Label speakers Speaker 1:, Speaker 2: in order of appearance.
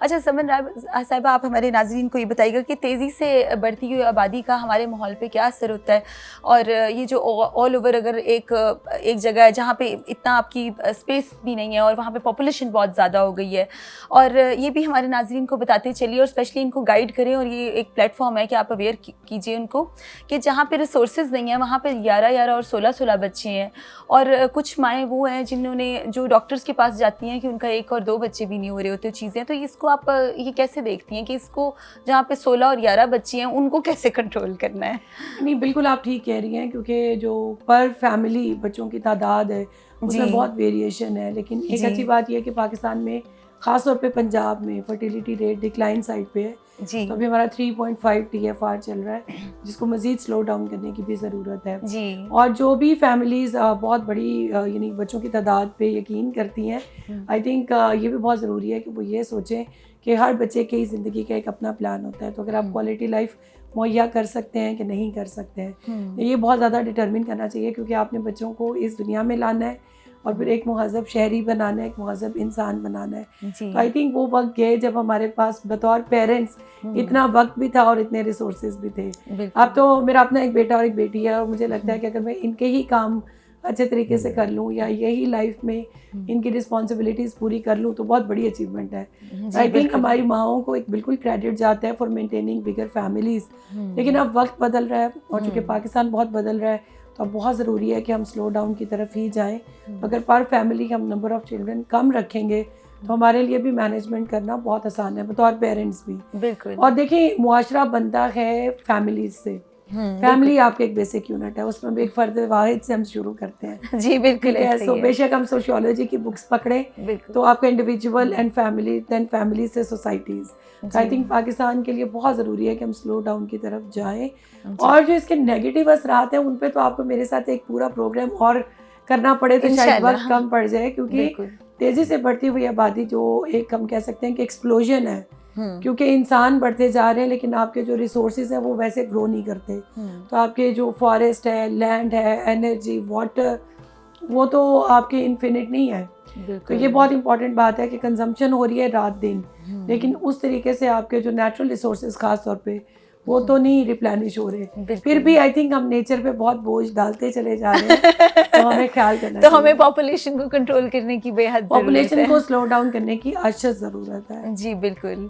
Speaker 1: अच्छा समन साहिबा, आप हमारे नाज़रीन को ये बताइएगा कि तेज़ी से बढ़ती हुई आबादी का हमारे माहौल पे क्या असर होता है, और ये जो ऑल ओवर अगर एक जगह है जहाँ पे इतना आपकी स्पेस भी नहीं है और वहाँ पे पॉपुलेशन बहुत ज़्यादा हो गई है, और ये भी हमारे नाज़रीन को बताते चलिए और स्पेशली इनको गाइड करें, और ये एक प्लेटफॉर्म है कि आप अवेयर कीजिए उनको कि जहाँ पे रिसोर्सेज नहीं है वहाँ पे 11 और 16 बच्चे हैं, और कुछ माएँ वो हैं जो डॉक्टर्स के पास जाती हैं कि उनका 1 और 2 बच्चे भी नहीं हो रहे होते चीज़ें। तो इसको आप ये कैसे देखती हैं कि इसको जहाँ पे 16 और 11 बच्चे हैं उनको कैसे कंट्रोल करना है?
Speaker 2: नहीं, बिल्कुल आप ठीक कह रही हैं, क्योंकि जो पर फैमिली बच्चों की तादाद है उसमें बहुत वेरिएशन है। लेकिन एक अच्छी बात यह है कि पाकिस्तान में ख़ास तौर पे पंजाब में फर्टिलिटी रेट डिक्लाइन साइड पे है जी। तो अभी हमारा 3.5 TFR चल रहा है, जिसको मज़ीद स्लो डाउन करने की भी ज़रूरत है जी। और जो भी फैमिलीज़ बहुत बड़ी यानी बच्चों की तादाद पे यकीन करती हैं, आई थिंक ये भी बहुत ज़रूरी है कि वो ये सोचें कि हर बच्चे की ज़िंदगी का एक अपना प्लान होता है। तो अगर आप क्वालिटी लाइफ मुहैया कर सकते हैं कि नहीं कर सकते हैं, ये बहुत ज़्यादा डिटरमिन करना चाहिए, क्योंकि आपने बच्चों को इस दुनिया में लाना है और फिर एक मुहज़्ज़ब शहरी बनाना है, एक मुहज़्ज़ब इंसान बनाना है। तो आई थिंक वो वक्त गए जब हमारे पास बतौर पेरेंट्स इतना वक्त भी था और इतने रिसोर्सेज भी थे। अब तो मेरा अपना एक बेटा और एक बेटी है, और मुझे लगता है कि अगर मैं इनके ही काम अच्छे तरीके से कर लूँ या यही लाइफ में इनकी रिस्पॉन्सिबिलिटीज़ पूरी कर लूँ तो बहुत बड़ी अचीवमेंट है। आई थिंक हमारी माओं को एक बिल्कुल क्रेडिट जाता है फॉर मेंटेनिंग बिगर फैमिलीज़। लेकिन अब वक्त बदल रहा है और चूँकि पाकिस्तान बहुत बदल रहा है, तो अब बहुत ज़रूरी है कि हम स्लो डाउन की तरफ ही जाएँ। अगर पर फैमिली हम नंबर ऑफ़ चिल्ड्रन कम रखेंगे तो हमारे लिए भी मैनेजमेंट करना बहुत आसान है, बतौर पेरेंट्स भी। बिल्कुल। और देखिए, मुआशरा बनता है फैमिलीज़ से। फैमिली आपके एक बेसिक यूनिट है, उसमें भी एक फ़र्द वाहिद से हम शुरू करते हैं जी। बिल्कुल ऐसे ही है। बेशक हम सोशियोलॉजी की बुक्स पकड़ें तो आपका individual and family, then family से सोसाइटीज़। आई थिंक पाकिस्तान के लिए बहुत ज़रूरी है कि हम स्लो डाउन की तरफ जाएं। और जो इसके नेगेटिव असरात हैं उन पे तो आपको मेरे साथ एक पूरा प्रोग्राम और करना पड़े तो शायद वक्त कम पड़ जाए, क्योंकि तेज़ी से बढ़ती हुई आबादी जो एक हम कह सकते हैं कि एक्सप्लोजन है, क्योंकि इंसान बढ़ते जा रहे हैं लेकिन आपके जो रिसोर्सेज हैं वो वैसे ग्रो नहीं करते। तो आपके जो फॉरेस्ट है, लैंड है, एनर्जी, वाटर, वो तो आपके इन्फिनिट नहीं है। तो ये बहुत इंपॉर्टेंट बात है कि कंजम्पशन हो रही है रात दिन, लेकिन उस तरीके से आपके जो नेचुरल रिसोर्सेज खास तौर पे वो तो नहीं रिप्लेनिश हो रहे। फिर भी आई थिंक हम नेचर पे बहुत बोझ डालते चले जा रहे हैं तो हमें ख्याल करना चाहिए।
Speaker 1: तो हमें पॉपुलेशन को कंट्रोल करने की बेहद ज़रूरत है,
Speaker 2: पॉपुलेशन को स्लो डाउन करने की अशद ज़रूरत है जी। बिल्कुल।